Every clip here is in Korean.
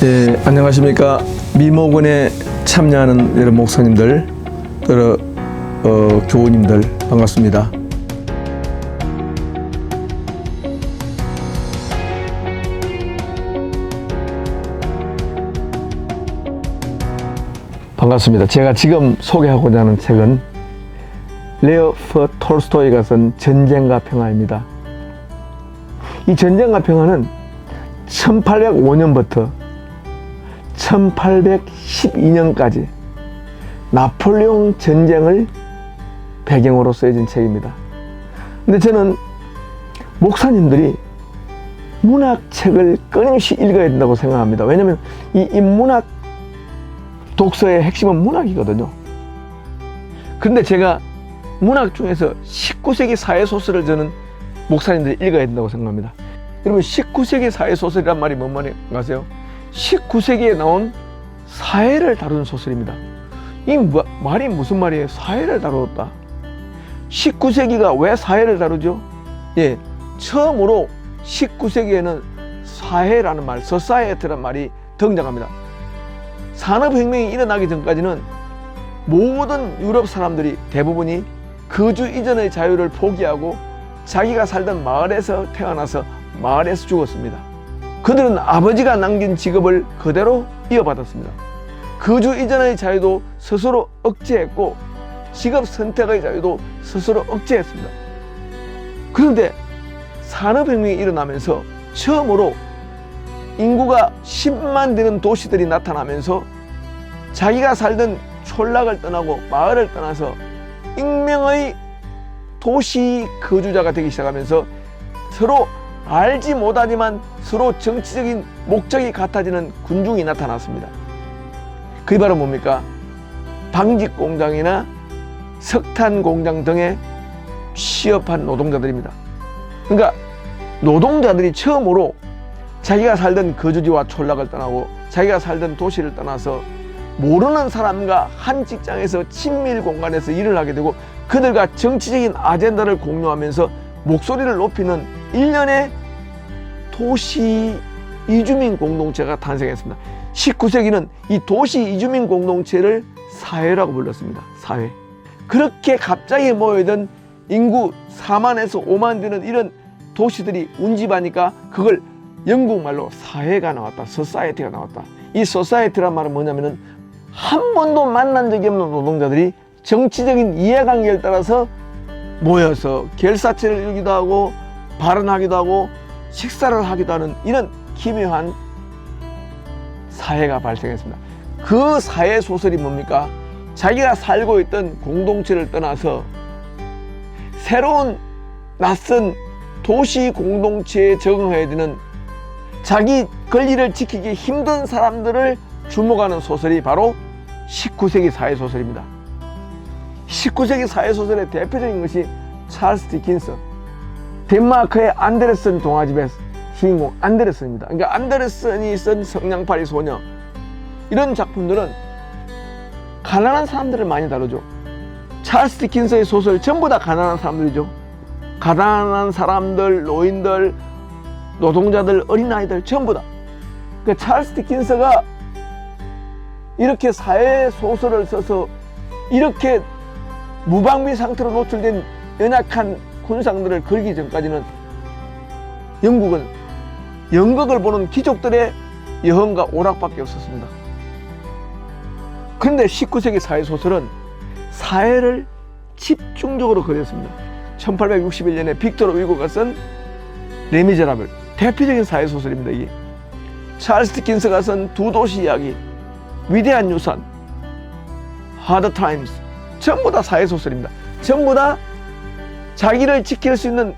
네, 안녕하십니까. 미모군에 참여하는 여러 목사님들, 여러 교우님들 반갑습니다. 반갑습니다. 제가 지금 소개하고자 하는 책은 레오 톨스토이가 쓴 전쟁과 평화입니다. 이 전쟁과 평화는 1805년부터 1812년까지 나폴레옹 전쟁을 배경으로 쓰여진 책입니다. 근데 저는 목사님들이 문학책을 끊임없이 읽어야 된다고 생각합니다. 왜냐하면 이 문학 독서의 핵심은 문학이거든요. 그런데 제가 문학 중에서 19세기 사회소설을 저는 목사님들이 읽어야 된다고 생각합니다. 여러분, 19세기 사회소설이란 말이 뭔 말인지 아세요? 19세기에 나온 사회를 다루는 소설입니다. 이 말이 무슨 말이에요? 사회를 다루었다. 19세기가 왜 사회를 다루죠? 예, 처음으로 19세기에는 사회라는 말, society라는 말이 등장합니다. 산업혁명이 일어나기 전까지는 모든 유럽 사람들이 대부분이 거주 이전의 자유를 포기하고 자기가 살던 마을에서 태어나서 마을에서 죽었습니다. 그들은 아버지가 남긴 직업을 그대로 이어받았습니다. 거주 이전의 자유도 스스로 억제했고 직업 선택의 자유도 스스로 억제했습니다. 그런데 산업혁명이 일어나면서 처음으로 인구가 10만 되는 도시들이 나타나면서 자기가 살던 촌락을 떠나고 마을을 떠나서 익명의 도시 거주자가 되기 시작하면서 서로 알지 못하지만 서로 정치적인 목적이 같아지는 군중이 나타났습니다. 그게 바로 뭡니까? 방직 공장이나 석탄 공장 등에 취업한 노동자들입니다. 그러니까 노동자들이 처음으로 자기가 살던 거주지와 촌락을 떠나고 자기가 살던 도시를 떠나서 모르는 사람과 한 직장에서 친밀 공간에서 일을 하게 되고 그들과 정치적인 아젠다를 공유하면서 목소리를 높이는 일련의 도시 이주민 공동체가 탄생했습니다. 19세기는 이 도시 이주민 공동체를 사회라고 불렀습니다. 사회. 그렇게 갑자기 모여든 인구 4만에서 5만 되는 이런 도시들이 운집하니까 그걸 영국말로 사회가 나왔다. 소사이어티가 나왔다. 이 소사이어티란 말은 뭐냐면은 한 번도 만난 적이 없는 노동자들이 정치적인 이해관계를 따라서 모여서 결사체를 이루기도 하고 발언하기도 하고 식사를 하기도 하는 이런 기묘한 사회가 발생했습니다. 그 사회 소설이 뭡니까? 자기가 살고 있던 공동체를 떠나서 새로운 낯선 도시 공동체에 적응해야 되는 자기 권리를 지키기 힘든 사람들을 주목하는 소설이 바로 19세기 사회소설입니다. 19세기 사회소설의 대표적인 것이 찰스 디킨스, 덴마크의 안데르센 동화집의 주인공 안데르센입니다. 그러니까 안데르센이 쓴 성냥팔이 소녀, 이런 작품들은 가난한 사람들을 많이 다루죠. 찰스 디킨스의 소설 전부 다 가난한 사람들이죠. 가난한 사람들, 노인들, 노동자들, 어린아이들 전부 다. 그러니까 찰스 디킨스가 이렇게 사회 소설을 써서 이렇게 무방비 상태로 노출된 연약한 군상들을 걸기 전까지는 영국은 연극을 보는 귀족들의 여흥과 오락밖에 없었습니다. 그런데 19세기 사회 소설은 사회를 집중적으로 그렸습니다. 1861년에 빅토르 위고가 쓴 레미제라블, 대표적인 사회 소설입니다. 이게 찰스 디킨스가 쓴 두 도시 이야기, 위대한 유산, 하드 타임스, 전부 다 사회 소설입니다. 전부 다 자기를 지킬 수 있는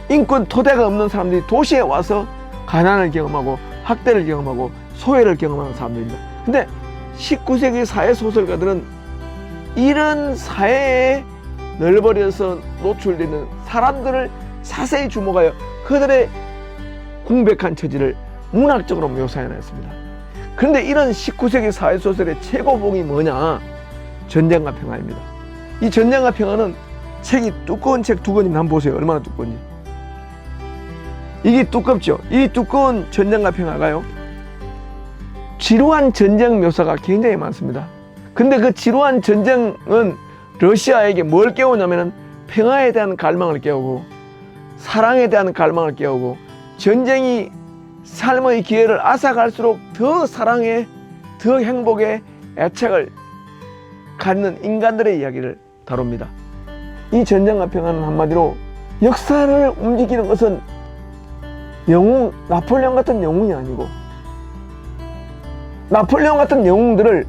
인권 토대가 없는 사람들이 도시에 와서 가난을 경험하고 학대를 경험하고 소외를 경험하는 사람들입니다. 근데 19세기 사회 소설가들은 이런 사회에 널브러져서 노출되는 사람들을 자세히 주목하여 그들의 궁백한 처지를 문학적으로 묘사해냈습니다. 그런데 이런 19세기 사회소설의 최고봉이 뭐냐? 전쟁과 평화입니다. 이 전쟁과 평화는 책이 두꺼운 책 두 권이면 한번 보세요. 얼마나 두꺼운지. 이게 두껍죠. 이 두꺼운 전쟁과 평화가요, 지루한 전쟁 묘사가 굉장히 많습니다. 근데 그 지루한 전쟁은 러시아에게 뭘 깨우냐면은 평화에 대한 갈망을 깨우고 사랑에 대한 갈망을 깨우고 전쟁이 삶의 기회를 앗아갈수록 더 사랑에 더 행복에 애착을 갖는 인간들의 이야기를 다룹니다. 이 전쟁과 평화는 한마디로 역사를 움직이는 것은 영웅, 나폴레옹 같은 영웅이 아니고 나폴레옹 같은 영웅들을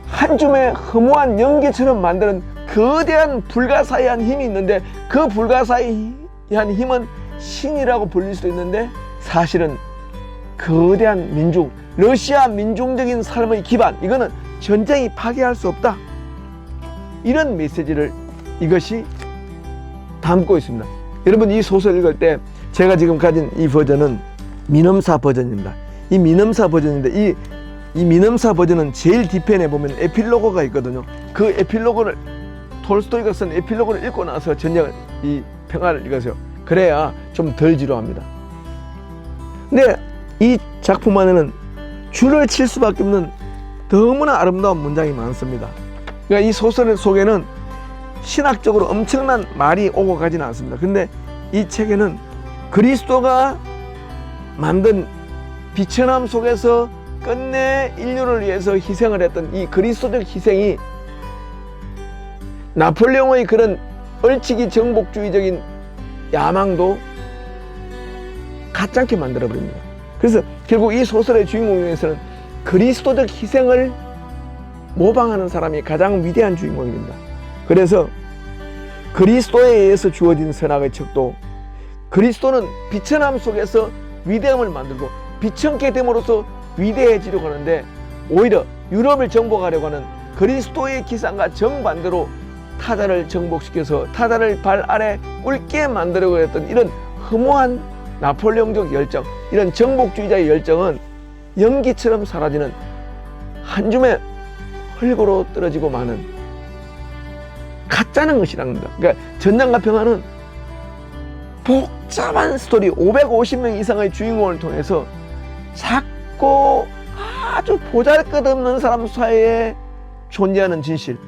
한 줌의 허무한 연기처럼 만드는 거대한 불가사의한 힘이 있는데 그 불가사의한 힘은 신이라고 불릴 수도 있는데 사실은 거대한 민중, 러시아 민중적인 삶의 기반, 이거는 전쟁이 파괴할 수 없다. 이런 메시지를 이것이 담고 있습니다. 여러분, 이 소설 읽을 때 제가 지금 가진 이 버전은 민음사 버전입니다. 이 민음사 버전인데 이 민음사 버전은 제일 뒤편에 보면 에필로그가 있거든요. 그 에필로그를, 톨스토이가 쓴 에필로그를 읽고 나서 전쟁을, 이 평화를 읽으세요. 그래야 좀 덜 지루합니다. 근데 이 작품 안에는 줄을 칠 수밖에 없는 너무나 아름다운 문장이 많습니다. 그러니까 이 소설 속에는 신학적으로 엄청난 말이 오고 가지는 않습니다. 근데 이 책에는 그리스도가 만든 비천함 속에서 끝내 인류를 위해서 희생을 했던 이 그리스도적 희생이 나폴레옹의 그런 얼치기 정복주의적인 야망도 가짜게 만들어버립니다. 그래서 결국 이 소설의 주인공 중에서는 그리스도적 희생을 모방하는 사람이 가장 위대한 주인공이 됩니다. 그래서 그리스도에 의해서 주어진 선악의 척도, 그리스도는 비천함 속에서 위대함을 만들고 비천케 됨으로써 위대해지려고 하는데 오히려 유럽을 정복하려고 하는 그리스도의 기상과 정반대로 타자를 정복시켜서 타자를 발 아래 꿇게 만들려고 했던 이런 허무한 나폴레옹적 열정, 이런 정복주의자의 열정은 연기처럼 사라지는 한 줌의 흙으로 떨어지고 마는 가짜는 것이라는 겁니다. 그러니까 전쟁과 평화는 복잡한 스토리, 550명 이상의 주인공을 통해서 작고 아주 보잘것없는 사람 사이에 존재하는 진실,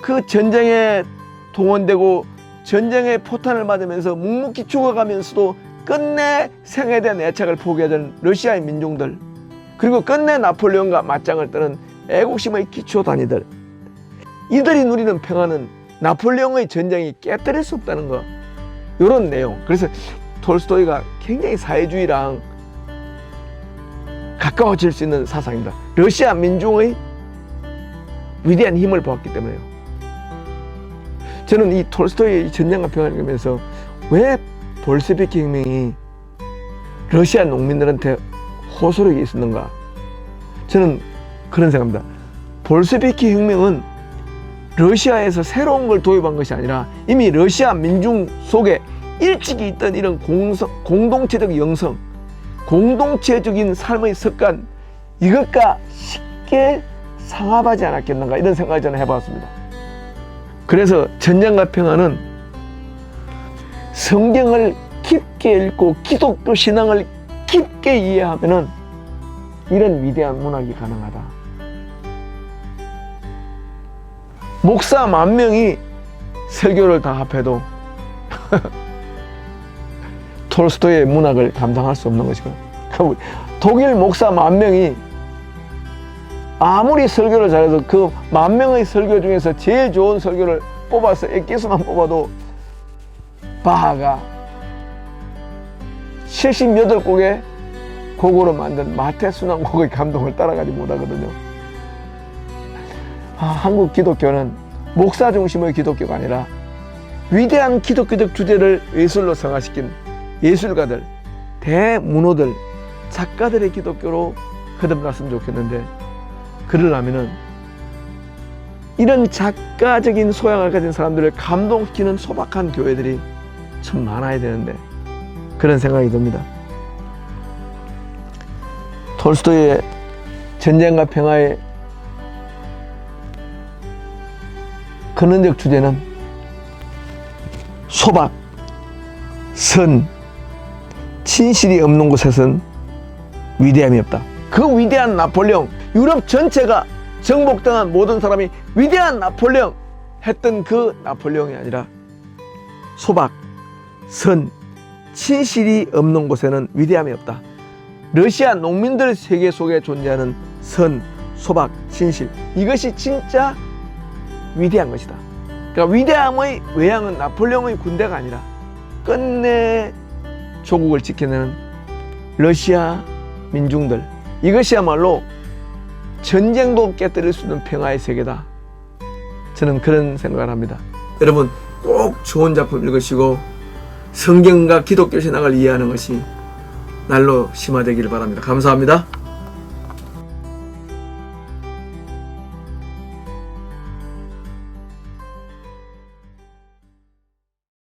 그 전쟁에 동원되고 전쟁의 포탄을 맞으면서 묵묵히 죽어가면서도 끝내 생에 대한 애착을 포기하던 러시아의 민중들, 그리고 끝내 나폴레옹과 맞짱을 뜨는 애국심의 기초단위들, 이들이 누리는 평화는 나폴레옹의 전쟁이 깨뜨릴 수 없다는 거, 이런 내용. 그래서 톨스토이가 굉장히 사회주의랑 가까워질 수 있는 사상입니다. 러시아 민중의 위대한 힘을 보았기 때문에요. 저는 이 톨스토이의 전쟁과 평화를 읽으면서 왜 볼셰비키 혁명이 러시아 농민들한테 호소력이 있었는가, 저는 그런 생각입니다. 볼셰비키 혁명은 러시아에서 새로운 걸 도입한 것이 아니라 이미 러시아 민중 속에 일찍이 있던 이런 공동체적 영성, 공동체적인 삶의 습관, 이것과 쉽게 상합하지 않았겠는가, 이런 생각을 저는 해봤습니다. 그래서 전쟁과 평화는 성경을 깊게 읽고 기독교 신앙을 깊게 이해하면은 이런 위대한 문학이 가능하다. 목사 10,000명이 설교를 다 합해도 톨스토이의 문학을 감당할 수 없는 것이고, 독일 목사 10,000명이 아무리 설교를 잘해도 그 10,000명의 설교 중에서 제일 좋은 설교를 뽑아서 액기스만 뽑아도 바하가 78곡의 곡으로 만든 마태순환곡의 감동을 따라가지 못하거든요. 한국 기독교는 목사 중심의 기독교가 아니라 위대한 기독교적 주제를 예술로 성화시킨 예술가들, 대문호들, 작가들의 기독교로 거듭났으면 좋겠는데, 그러려면은 이런 작가적인 소양을 가진 사람들을 감동시키는 소박한 교회들이 참 많아야 되는데, 그런 생각이 듭니다. 톨스토이의 전쟁과 평화의 근원적 주제는 소박, 선, 진실이 없는 곳에선 위대함이 없다. 그 위대한 나폴레옹, 유럽 전체가 정복당한 모든 사람이 위대한 나폴레옹 했던 그 나폴레옹이 아니라 소박, 선, 진실이 없는 곳에는 위대함이 없다. 러시아 농민들 세계 속에 존재하는 선, 소박, 진실, 이것이 진짜 위대한 것이다. 그러니까 위대함의 외양은 나폴레옹의 군대가 아니라 끝내 조국을 지켜내는 러시아 민중들, 이것이야말로 전쟁도 깨뜨릴 수 있는 평화의 세계다. 저는 그런 생각을 합니다. 여러분 꼭 좋은 작품 읽으시고 성경과 기독교 신학을 이해하는 것이 날로 심화되기를 바랍니다. 감사합니다.